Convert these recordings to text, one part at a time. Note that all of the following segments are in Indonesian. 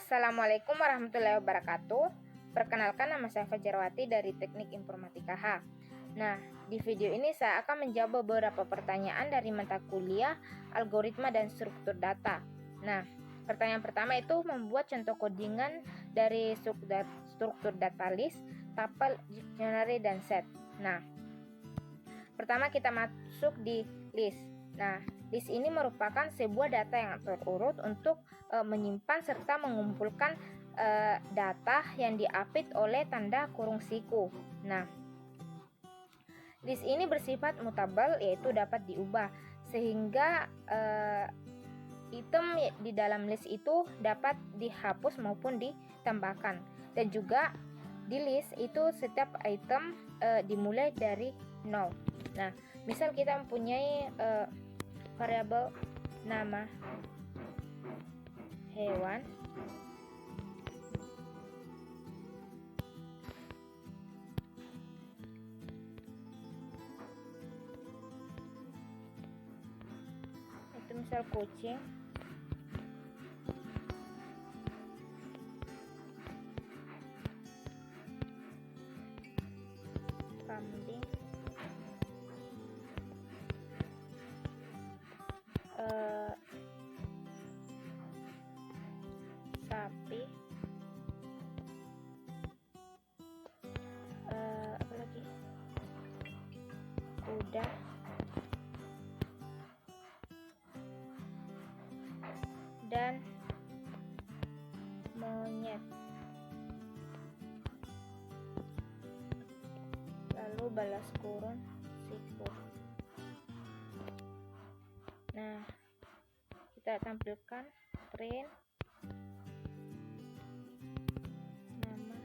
Assalamualaikum warahmatullahi wabarakatuh. Perkenalkan, nama saya Fajarwati dari Teknik Informatika H. Nah, di video ini saya akan menjawab beberapa pertanyaan dari mata kuliah algoritma dan struktur data. Nah, pertanyaan pertama itu membuat contoh codingan dari struktur data list, tuple, dictionary, dan set. Nah, pertama kita masuk di list. Nah, list ini merupakan sebuah data yang terurut untuk menyimpan serta mengumpulkan data yang diapit oleh tanda kurung siku. Nah, list ini bersifat mutable, yaitu dapat diubah, sehingga item di dalam list itu dapat dihapus maupun ditambahkan. Dan juga di list itu setiap item dimulai dari 0. Nah, misal kita mempunyai variabel nama hewan, itu misal kucing, kambing, sapi, apa lagi, kuda, dan monyet. Lalu balas kurung siku. Nah, kita tampilkan print nama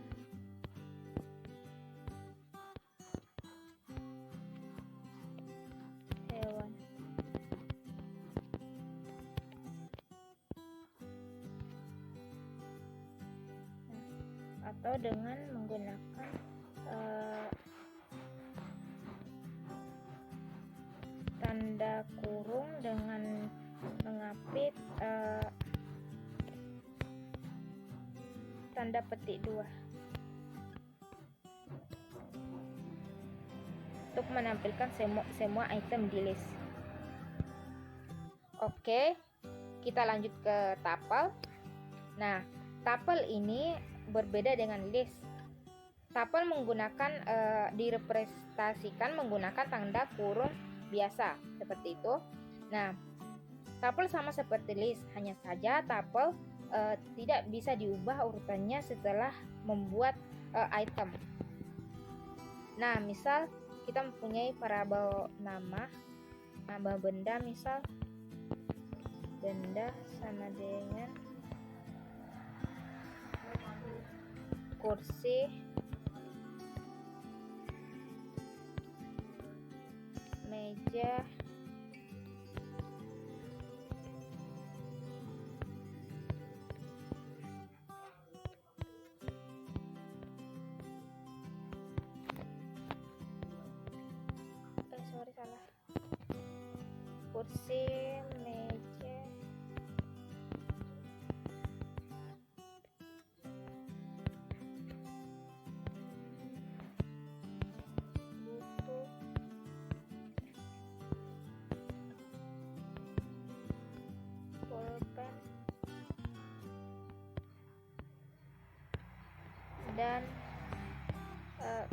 hewan. Atau dengan menggunakan tanda kurung dengan mengapit tanda petik 2 untuk menampilkan semua item di list. Oke, kita lanjut ke tuple. Nah, tuple ini berbeda dengan list. Tuple direpresentasikan menggunakan tanda kurung biasa seperti itu. Nah, tuple sama seperti list, hanya saja tuple tidak bisa diubah urutannya setelah membuat item. Nah, misal kita mempunyai variabel nama benda, misal benda sama dengan kursi, meja, kursi, meja, buku, pulpen, dan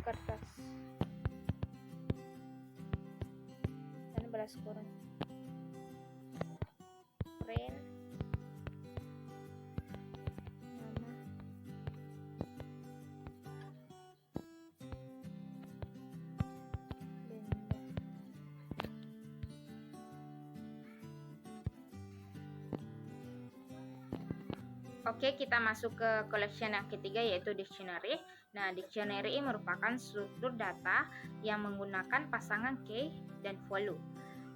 kertas dan balas kurung, print nama benda. Oke, kita masuk ke collection yang ketiga, yaitu dictionary. Nah, dictionary merupakan struktur data yang menggunakan pasangan key dan value.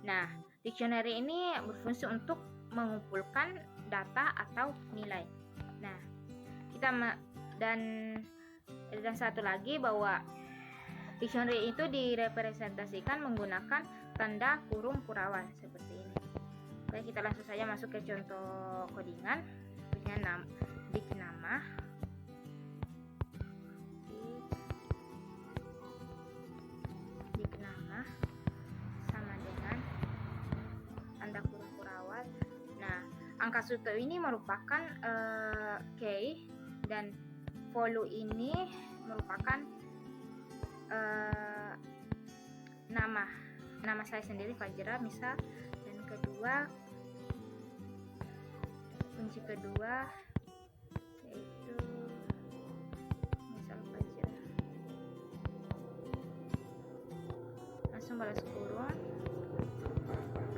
Nah, dictionary ini berfungsi untuk mengumpulkan data atau nilai. Nah, dan satu lagi bahwa dictionary itu direpresentasikan menggunakan tanda kurung kurawan seperti ini. Oke, kita langsung saja masuk ke contoh codingan. Dic nama, dik nama sama dengan tanda kurung kurawal. Nah, angka Suto ini merupakan key, dan follow ini merupakan nama saya sendiri, Fajra misal. Dan kedua, kunci kedua yaitu misal Fajra, langsung balas kurung,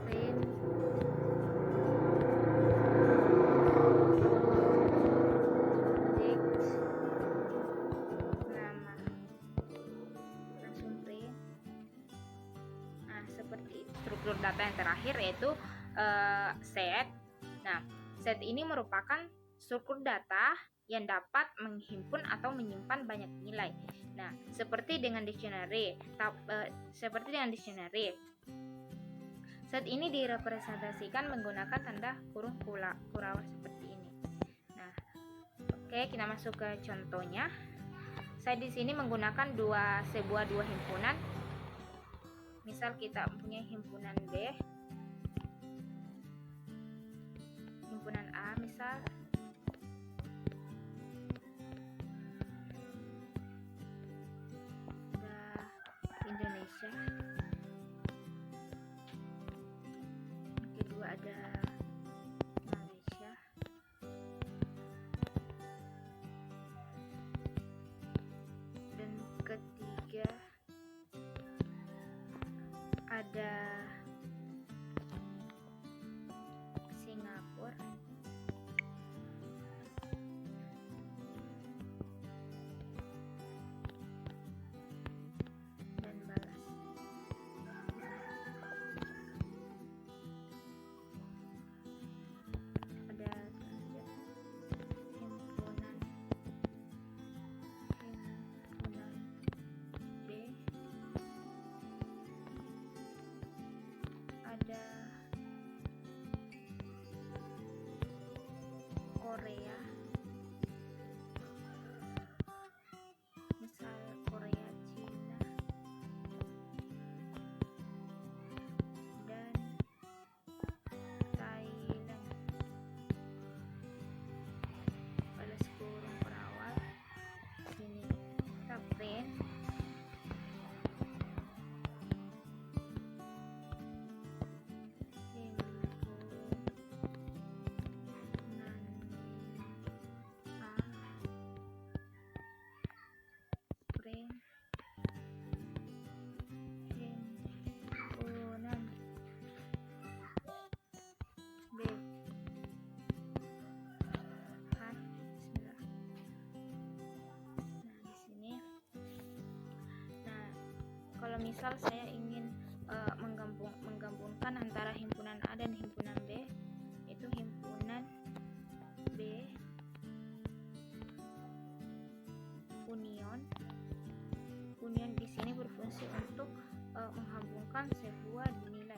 print nama, langsung print. Nah, seperti struktur data yang terakhir yaitu set. Nah, set ini merupakan struktur data yang dapat menghimpun atau menyimpan banyak nilai. Nah, seperti dengan dictionary. Set ini direpresentasikan menggunakan tanda kurung kurawal seperti ini. Nah, oke, kita masuk ke contohnya. Saya di sini menggunakan sebuah dua himpunan. Misal kita punya himpunan B, himpunan A misal, ada Indonesia, kedua ada Malaysia, dan ketiga ada Singapura, dan balas. Ada himpunan B, ada Korea, misal Korea, Cina, dan Thailand. Balas kurung kurawal, sini kita print. Himpunan B. Kan, bismillah. Nah, di sini. Nah, kalau misal saya ingin menggabungkan antara himpunan A dan himpunan B, itu himpunan B Union di sini berfungsi untuk menghubungkan sebuah nilai.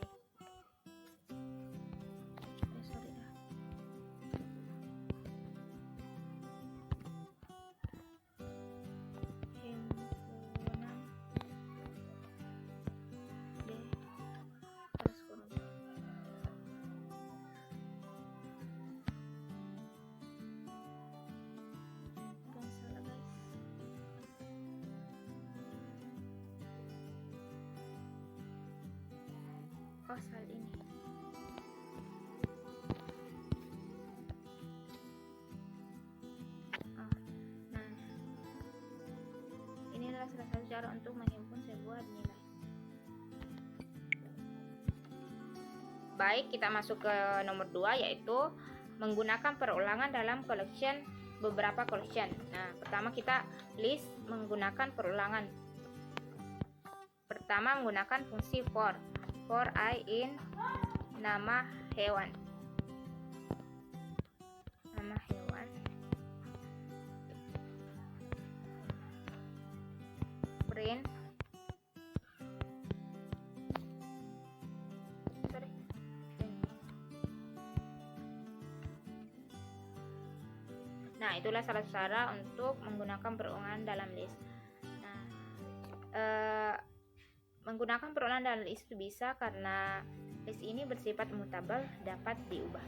Himpunan B balas kurung. Salah guys. Pasal ini. Nah, ini adalah salah satu cara untuk menghimpun sebuah nilai. Baik, kita masuk ke nomor 2, yaitu menggunakan perulangan dalam collection, beberapa collection. Nah, pertama kita list menggunakan perulangan. Pertama menggunakan fungsi for I in nama hewan. Nama hewan. Print. Nah, Nah, itulah salah satu cara untuk menggunakan perulangan dalam list. Nah, menggunakan perulangan dalam list itu bisa karena list ini bersifat mutabel, dapat diubah.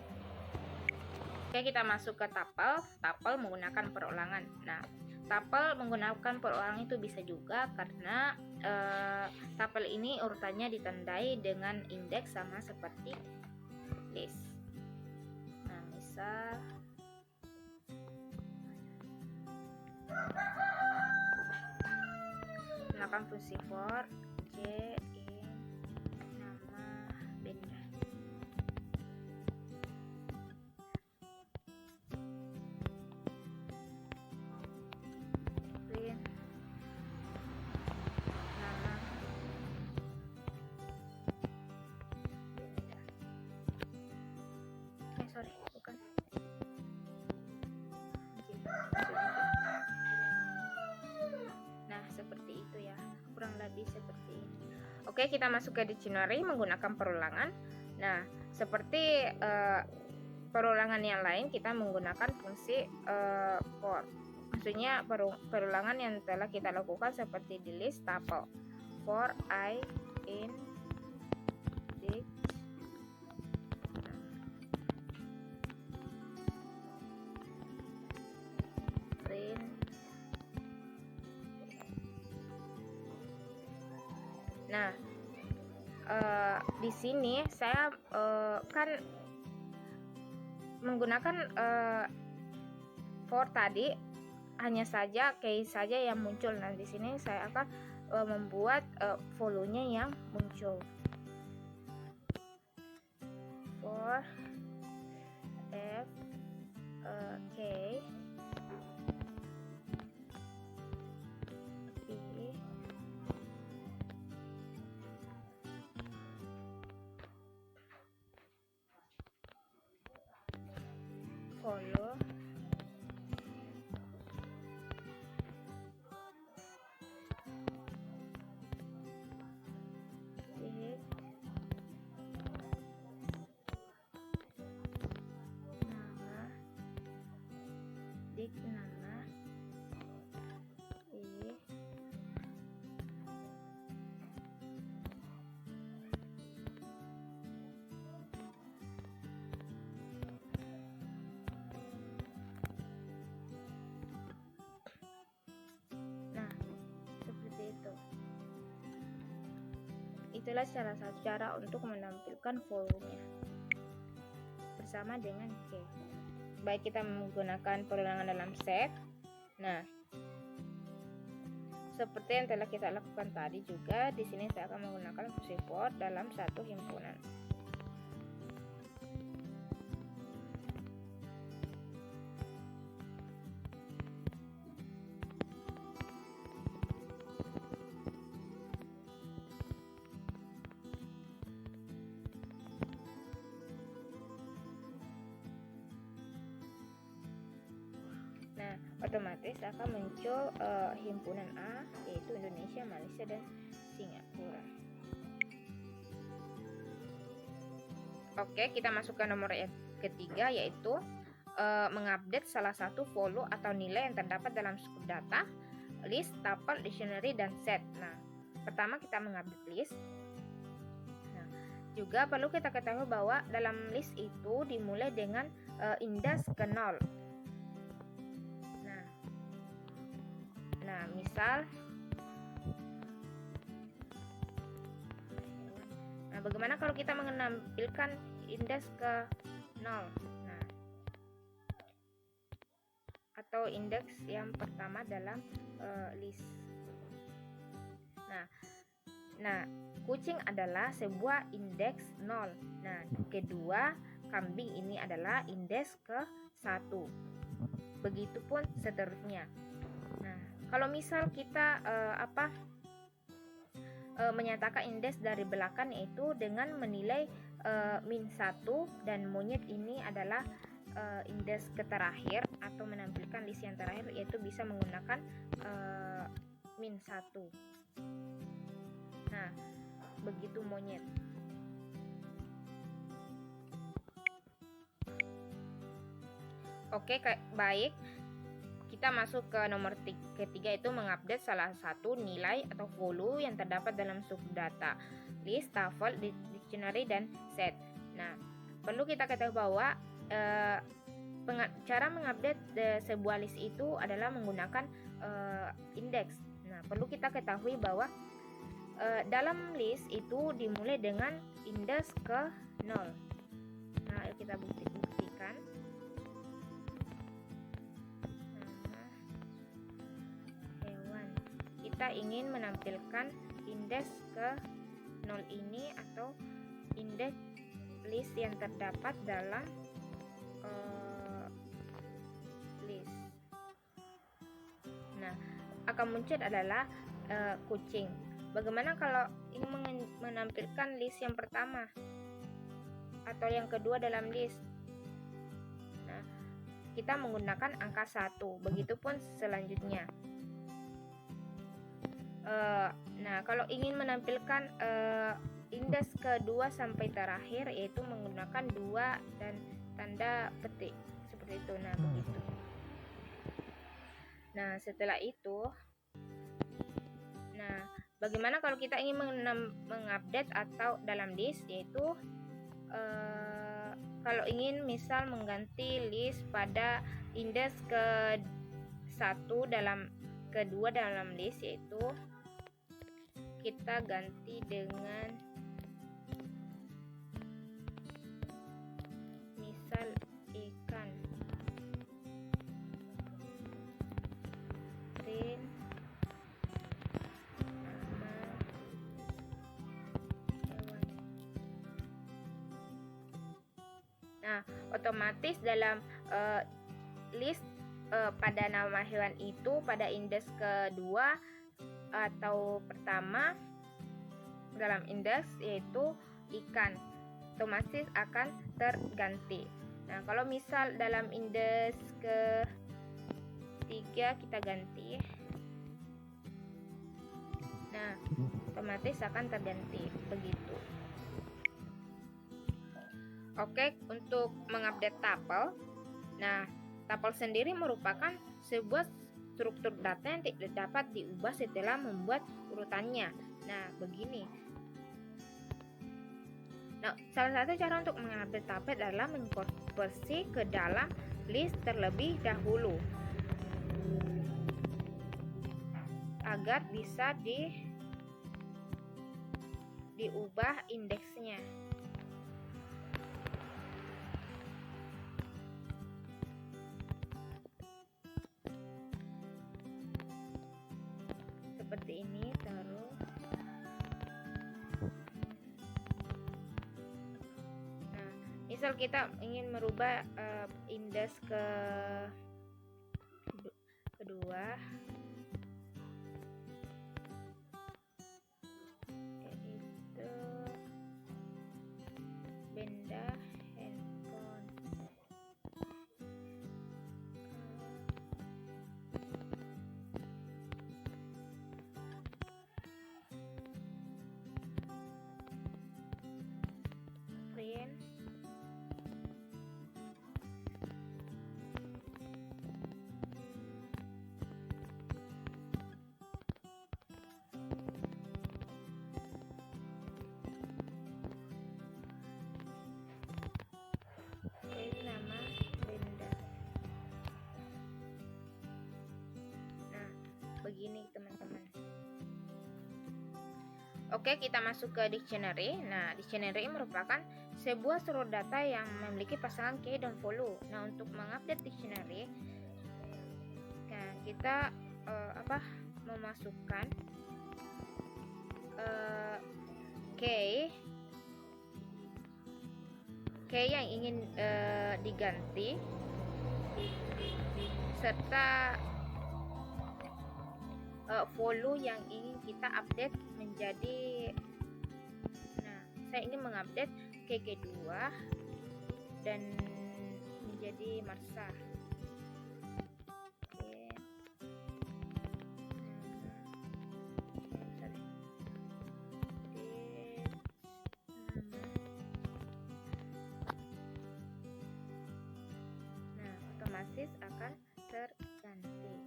Oke, kita masuk ke tuple. Tuple menggunakan perulangan. Nah, tuple menggunakan perulangan itu bisa juga karena tuple ini urutannya ditandai dengan indeks sama seperti list. Nah, misal menggunakan fungsi for j in nama benda. Print nama benda. Sorry, bukan. Nah, seperti itu ya, kurang lebih seperti ini. Oke, kita masuk ke dictionary menggunakan perulangan. Nah, seperti perulangan yang lain, kita menggunakan fungsi for. Maksudnya perulangan yang telah kita lakukan seperti di list tuple. For I in this. Nah, di sini saya kan menggunakan for tadi hanya saja case saja yang muncul. Nah, di sini saya akan membuat follow-nya yang muncul. For f k follow nama itulah salah satu cara untuk menampilkan volume bersama dengan K. Baik kita menggunakan perulangan dalam set. Nah, seperti yang telah kita lakukan tadi juga, di sini saya akan menggunakan fungsi for dalam satu himpunan. Nah, otomatis akan muncul himpunan A, yaitu Indonesia, Malaysia, dan Singapura. Oke, kita masuk ke nomor yang ketiga, yaitu mengupdate salah satu follow atau nilai yang terdapat dalam scope data, list, tuple, dictionary, dan set. Nah, pertama kita mengupdate list. Nah, juga perlu kita ketahui bahwa dalam list itu dimulai dengan indeks ke 0. Nah, misal, bagaimana kalau kita menampilkan indeks ke 0? Nah, atau indeks yang pertama dalam list. Nah, kucing adalah sebuah indeks 0. Nah, kedua, kambing ini adalah indeks ke 1. Begitupun seterusnya. Nah, kalau misal kita menyatakan indeks dari belakang, yaitu dengan menilai min 1 dan monyet ini adalah indeks ke terakhir atau menampilkan list yang terakhir, yaitu bisa menggunakan min 1. Nah, begitu monyet. Oke, baik. kita masuk ke nomor ketiga, itu mengupdate salah satu nilai atau value yang terdapat dalam subdata list, tuple, dictionary, dan set. Nah, perlu kita ketahui bahwa cara mengupdate sebuah list itu adalah menggunakan indeks. Nah, perlu kita ketahui bahwa dalam list itu dimulai dengan indeks ke 0. Nah, kita buktikan. Hewan. Kita ingin menampilkan indeks ke 0 ini atau indeks list yang terdapat dalam list. Nah, akan muncul adalah kucing. Bagaimana kalau ingin menampilkan list yang pertama atau yang kedua dalam list? Nah, kita menggunakan angka 1. Begitupun selanjutnya. Nah, kalau ingin menampilkan indeks kedua sampai terakhir, yaitu menggunakan 2 dan tanda petik seperti itu. Nah, begitu. Nah, setelah itu, bagaimana kalau kita ingin mengupdate atau dalam list, yaitu kalau ingin misal mengganti list pada indeks ke-1 kedua dalam list, yaitu kita ganti dengan misal ikan, print nama hewan. Nah, otomatis dalam list pada nama hewan itu pada indeks kedua atau pertama dalam indeks, yaitu ikan, otomatis akan terganti. Nah, kalau misal dalam indeks ke-3 kita ganti, nah otomatis akan terganti begitu. Oke, untuk mengupdate tuple. Nah, tuple sendiri merupakan sebuah struktur data yang tidak dapat diubah setelah membuat urutannya. Nah, begini. Nah, salah satu cara untuk mengupdate tuple adalah mengkonversi ke dalam list terlebih dahulu agar bisa diubah indeksnya. Seperti ini. Terus misal kita ingin merubah indeks kedua, yaitu benda handphone. Print nama benda. Nah, begini teman-teman. Oke, kita masuk ke dictionary. Nah, dictionary merupakan sebuah struktur data yang memiliki pasangan key dan value. Nah, untuk mengupdate dictionary, nah kita memasukkan key yang ingin diganti serta value yang ingin kita update menjadi. Nah, saya ingin mengupdate KK2 dan menjadi Marsa. Nah, otomatis akan terganti.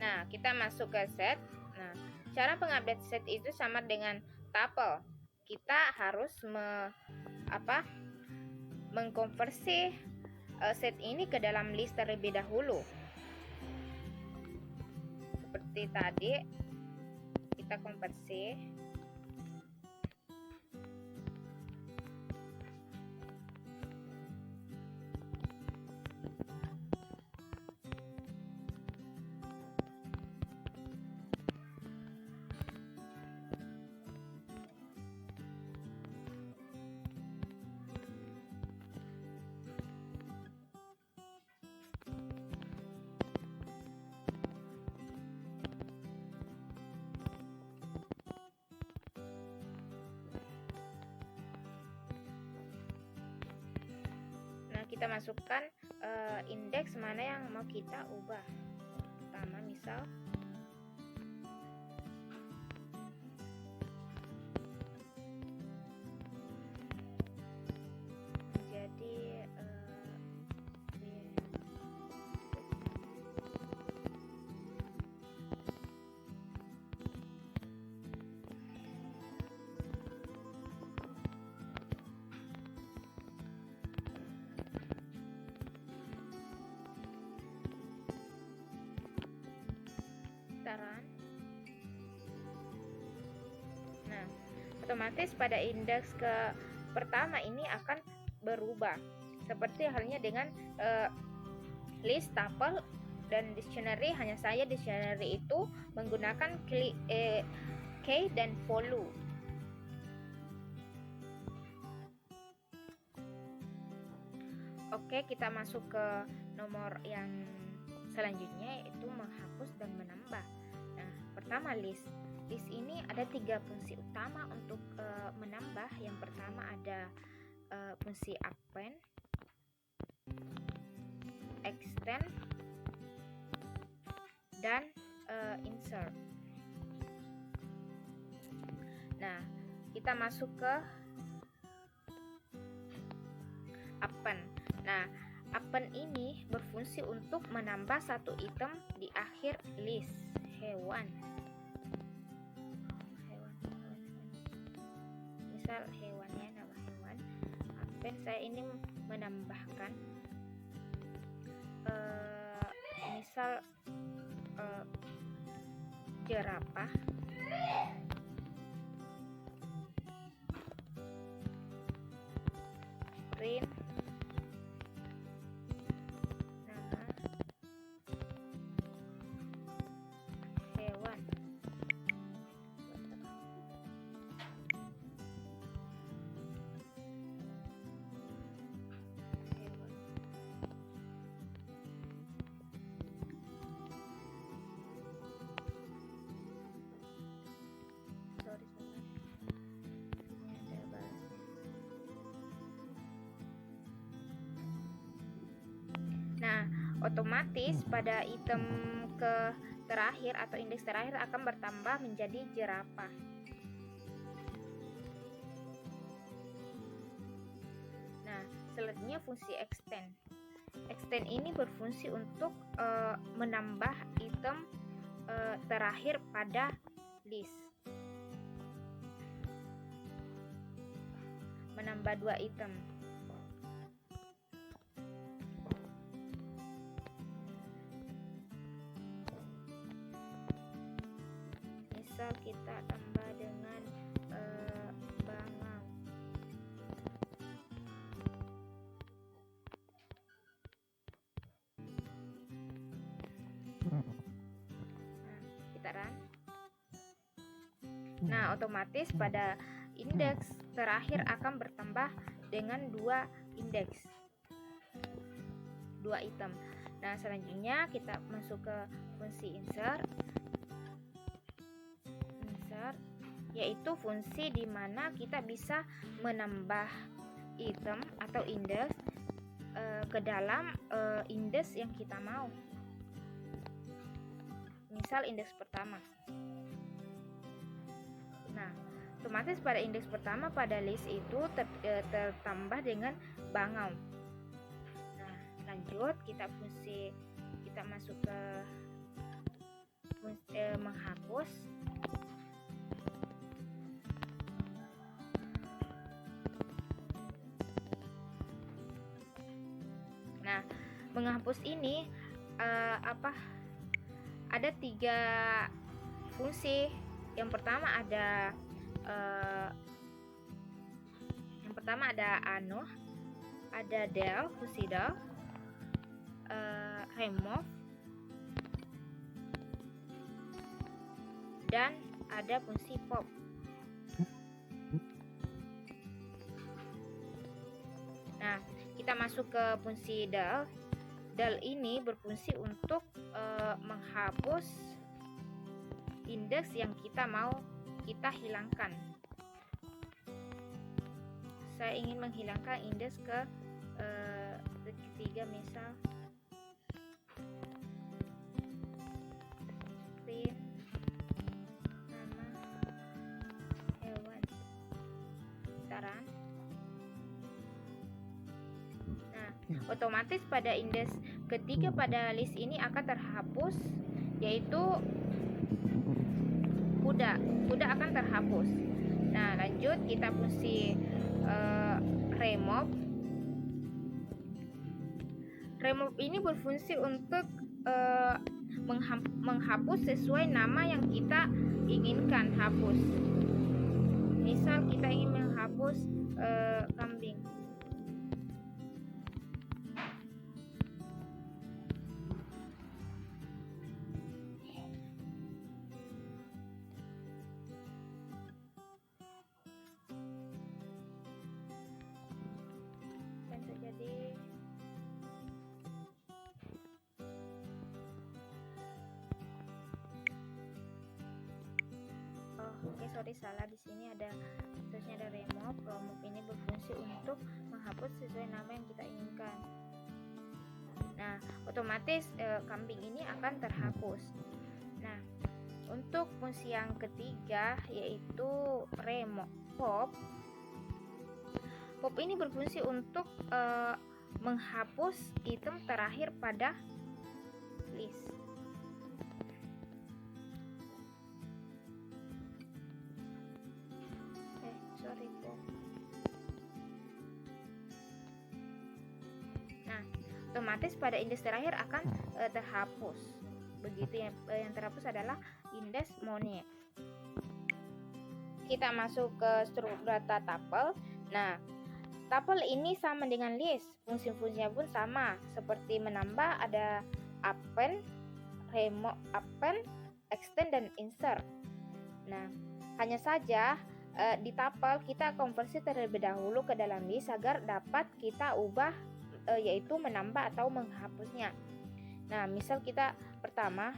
Nah, kita masuk ke set. Nah, cara pengupdate set itu sama dengan tuple. Kita harus mengkonversi set ini ke dalam list terlebih dahulu. Seperti tadi, kita konversi. Kita masukkan indeks mana yang mau kita ubah. Pertama, misal menjadi Nah, otomatis pada indeks ke pertama ini akan berubah. Seperti halnya dengan list, tuple, dan dictionary. Hanya saja dictionary itu menggunakan key dan follow. Oke, kita masuk ke nomor yang selanjutnya, yaitu menghapus dan menambah. Nah, pertama list. List ini ada 3 fungsi utama untuk menambah. Yang pertama ada fungsi append, extend, dan insert. Nah, kita masuk ke append. Nah, append ini berfungsi untuk menambah satu item di akhir list hewan. Misal hewannya nama hewan. Append saya ini menambahkan misal jerapah. Print nama hewan. Nah, otomatis pada item ke terakhir atau indeks terakhir akan bertambah menjadi jerapah. Nah, selanjutnya fungsi extend. Extend ini berfungsi untuk menambah item terakhir pada list. Menambah 2 item. Misal kita tambah dengan bangau. Nah, kita run. Nah, otomatis pada indeks terakhir akan bertambah dengan 2 indeks, 2 item. Nah, selanjutnya kita masuk ke fungsi insert, yaitu fungsi di mana kita bisa menambah item atau indeks ke dalam indeks yang kita mau. Misal indeks pertama. Nah, otomatis pada indeks pertama pada list itu tertambah dengan bangau. Nah, lanjut kita masuk ke menghapus. Nah, menghapus ini ada 3 fungsi. Yang pertama ada ada del, fungsi del, remove, dan ada fungsi pop. Nah, kita masuk ke fungsi del. Del ini berfungsi untuk menghapus indeks yang kita hilangkan. Saya ingin menghilangkan indeks ketiga, misal print nama hewan taran. Nah, otomatis pada indeks ketiga pada list ini akan terhapus, yaitu kuda akan terhapus. Nah, lanjut kita fungsi remove. Remove ini berfungsi untuk menghapus sesuai nama yang kita inginkan hapus. Misal kita ingin menghapus kambing. Salah di sini seharusnya ada remove. Remove ini berfungsi untuk menghapus sesuai nama yang kita inginkan. Nah, otomatis kambing ini akan terhapus. Nah, untuk fungsi yang ketiga yaitu remove pop. Pop ini berfungsi untuk menghapus item terakhir pada list. Otomatis pada indeks terakhir akan terhapus. Begitu yang terhapus adalah indeks monyet. Kita masuk ke struktur data tuple. Nah, tuple ini sama dengan list. Fungsi-fungsinya pun sama, seperti menambah ada append, remove, append, extend, dan insert. Nah, hanya saja di tuple kita konversi terlebih dahulu ke dalam list agar dapat kita ubah, yaitu menambah atau menghapusnya. Nah, misal kita pertama,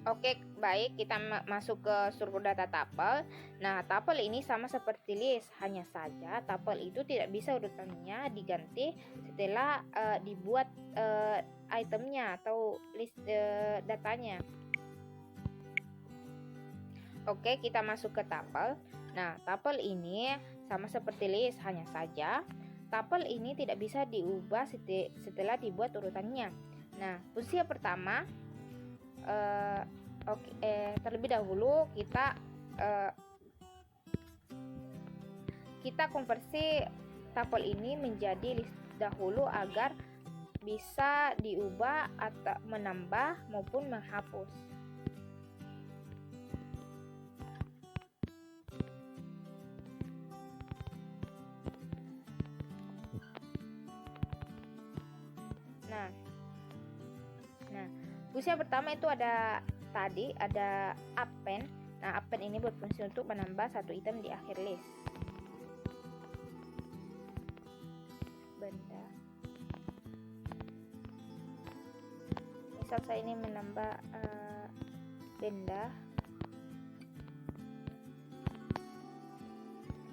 Oke, baik, kita masuk ke struktur data tuple. Nah, tuple ini sama seperti list, hanya saja tuple itu tidak bisa urutannya diganti setelah dibuat itemnya atau list datanya. Oke, kita masuk ke tuple. Nah, tuple ini sama seperti list, hanya saja tuple ini tidak bisa diubah setelah dibuat urutannya. Nah, fungsi yang pertama, terlebih dahulu kita konversi tuple ini menjadi list dahulu agar bisa diubah atau menambah maupun menghapus. Nah, fungsi yang pertama itu ada append. Nah, append ini berfungsi untuk menambah satu item di akhir list. Benda. Misal saya ini menambah benda.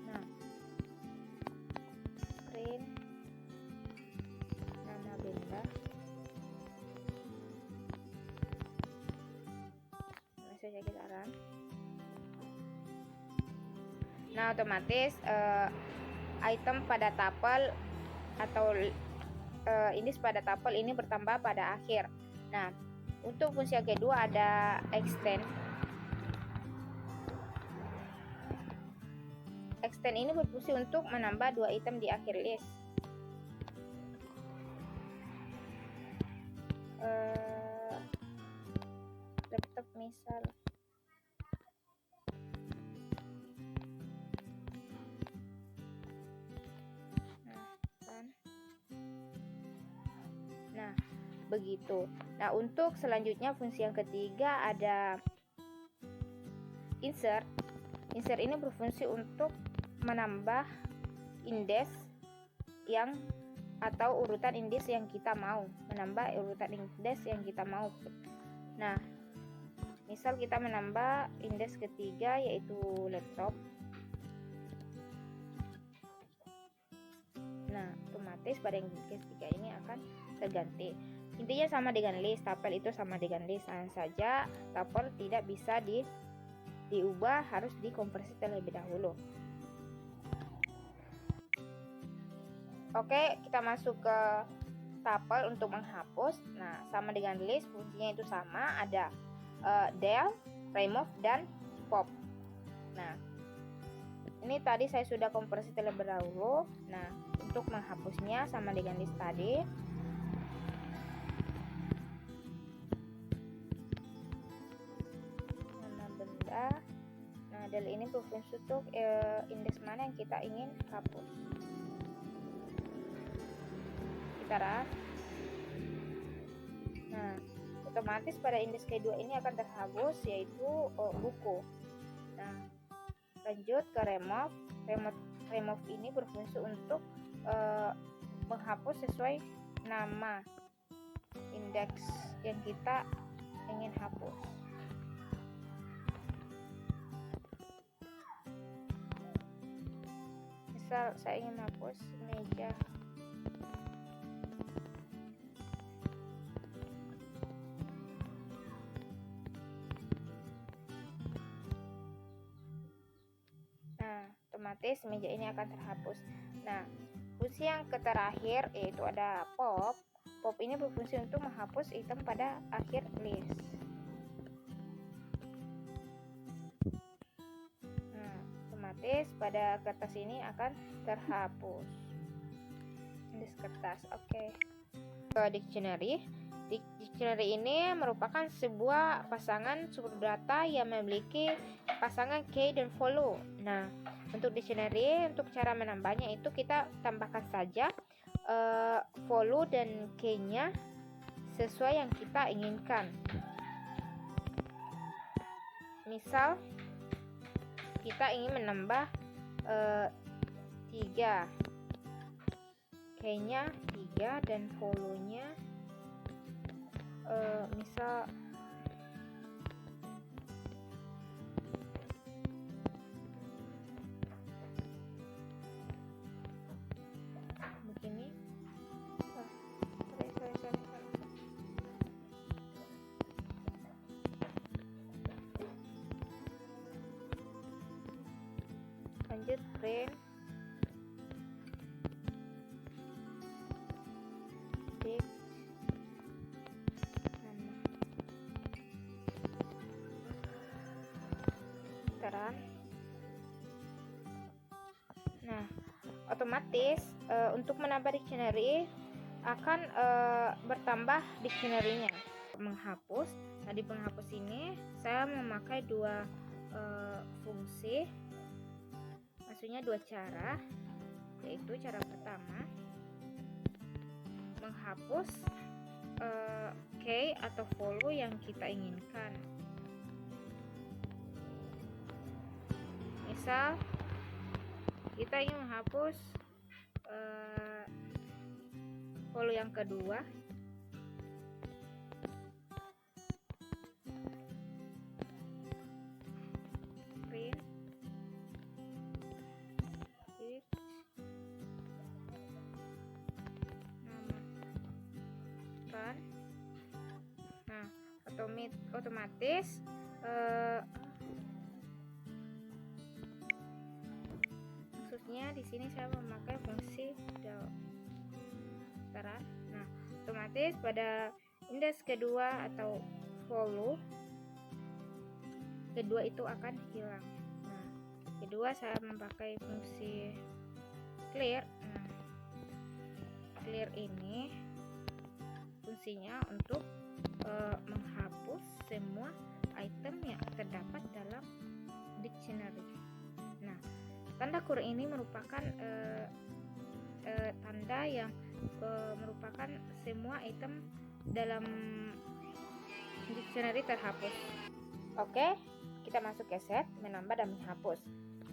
Nah, print nama benda. Saja kita run. Nah, otomatis item pada tuple atau indeks pada tuple ini bertambah pada akhir. Nah, untuk fungsi yang kedua ada extend. Extend ini berfungsi untuk menambah 2 item di akhir list. Laptop misal. Nah, begitu. Nah, untuk selanjutnya fungsi yang ketiga ada insert. Insert ini berfungsi untuk menambah indeks yang atau urutan indeks yang kita mau, menambah urutan indeks yang kita mau. Nah, misal kita menambah indeks ketiga yaitu laptop. Nah, otomatis pada indeks ketiga ini akan terganti. Intinya sama dengan list, tuple itu sama dengan list, saja tuple tidak bisa diubah, harus dikonversi terlebih dahulu. Oke, kita masuk ke tuple untuk menghapus. Nah, sama dengan list, fungsinya itu sama, ada del, remove, dan pop. Nah, ini tadi saya sudah konversi terlebih dahulu. Nah, untuk menghapusnya sama dengan list tadi. Nama benda. Nah, del ini berfungsi untuk indeks mana yang kita ingin hapus. Kita run. Nah, otomatis pada indeks kedua ini akan terhapus, yaitu buku. Nah, lanjut ke remove. Remove ini berfungsi untuk menghapus sesuai nama indeks yang kita ingin hapus. Misal saya ingin hapus meja. Otomatis meja ini akan terhapus. Nah, fungsi yang terakhir yaitu ada pop. Pop ini berfungsi untuk menghapus item pada akhir list. Nah, otomatis pada kertas ini akan terhapus. Indeks kertas. Oke. Ke dictionary. Dictionary ini merupakan sebuah pasangan subdata yang memiliki pasangan key dan follow. Nah, untuk dictionary, untuk cara menambahnya itu kita tambahkan saja follow dan key-nya sesuai yang kita inginkan. Misal kita ingin menambah 3, key-nya 3 dan follow-nya misal begini. Lanjut print nama. Nah, otomatis untuk menambah dictionary akan bertambah dictionary-nya. Menghapus. Nah, di penghapus ini saya memakai 2 fungsi, maksudnya 2 cara, yaitu cara pertama menghapus key atau follow yang kita inginkan. Misal kita ingin menghapus follow yang kedua. Print nama run. Nah, otomatis maksudnya di sini saya memakai fungsi del. pendaftaran. Nah, otomatis pada indeks kedua atau follow kedua itu akan hilang. Nah, kedua saya memakai fungsi clear. Nah, clear ini fungsinya untuk menghapus semua item yang terdapat dalam dictionary. Nah, tanda kurung ini merupakan tanda yang merupakan semua item dalam dictionary terhapus. Oke, kita masuk ke set menambah dan menghapus.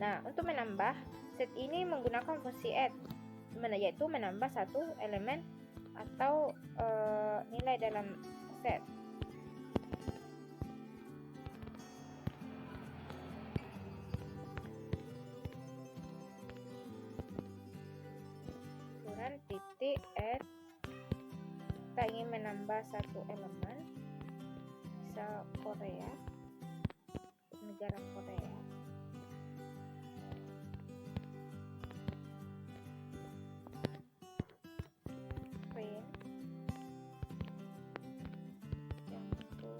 Nah, untuk menambah, set ini menggunakan fungsi add, yaitu menambah satu elemen atau nilai dalam set. Ukuran titik add, kita ingin menambah satu elemen, misal Korea, negara Korea. Print yang itu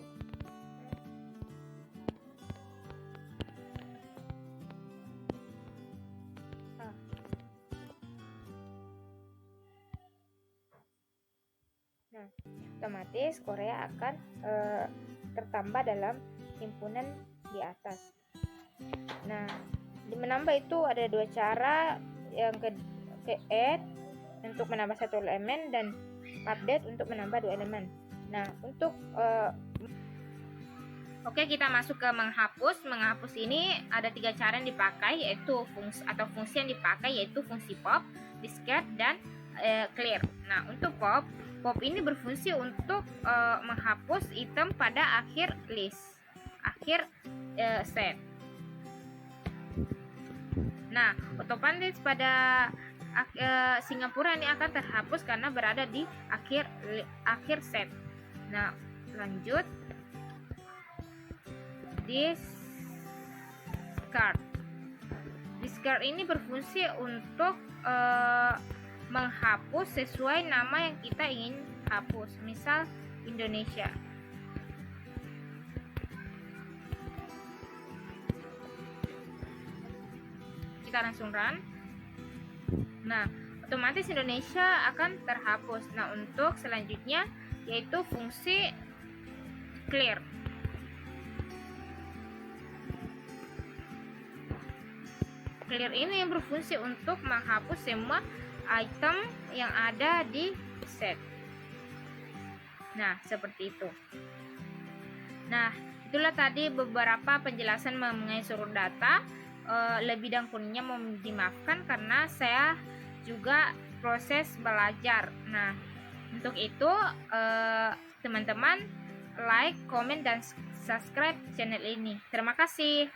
Nah, otomatis Korea akan tertambah dalam himpunan di atas. Nah, di menambah itu ada dua cara, yang ke add untuk menambah satu elemen dan update untuk menambah dua elemen. Nah, untuk Oke, kita masuk ke menghapus. Menghapus ini ada tiga cara yang dipakai, yaitu fungsi yang dipakai yaitu fungsi pop, discard, dan clear. Nah, untuk pop ini berfungsi untuk menghapus item pada akhir list, akhir set. Nah, otomatis pada Singapura ini akan terhapus karena berada di akhir set. Nah, lanjut discard. Discard ini berfungsi untuk menghapus sesuai nama yang kita ingin hapus, misal Indonesia. Kita langsung run. Nah, otomatis Indonesia akan terhapus. Nah, untuk selanjutnya yaitu fungsi clear. Clear ini yang berfungsi untuk menghapus semua item yang ada di set. Nah, seperti itu. Nah, itulah tadi beberapa penjelasan mengenai surat data. Lebih dan kurangnya mohon dimaafkan karena saya juga proses belajar. Nah, untuk itu teman-teman like, komen, dan subscribe channel ini. Terima kasih.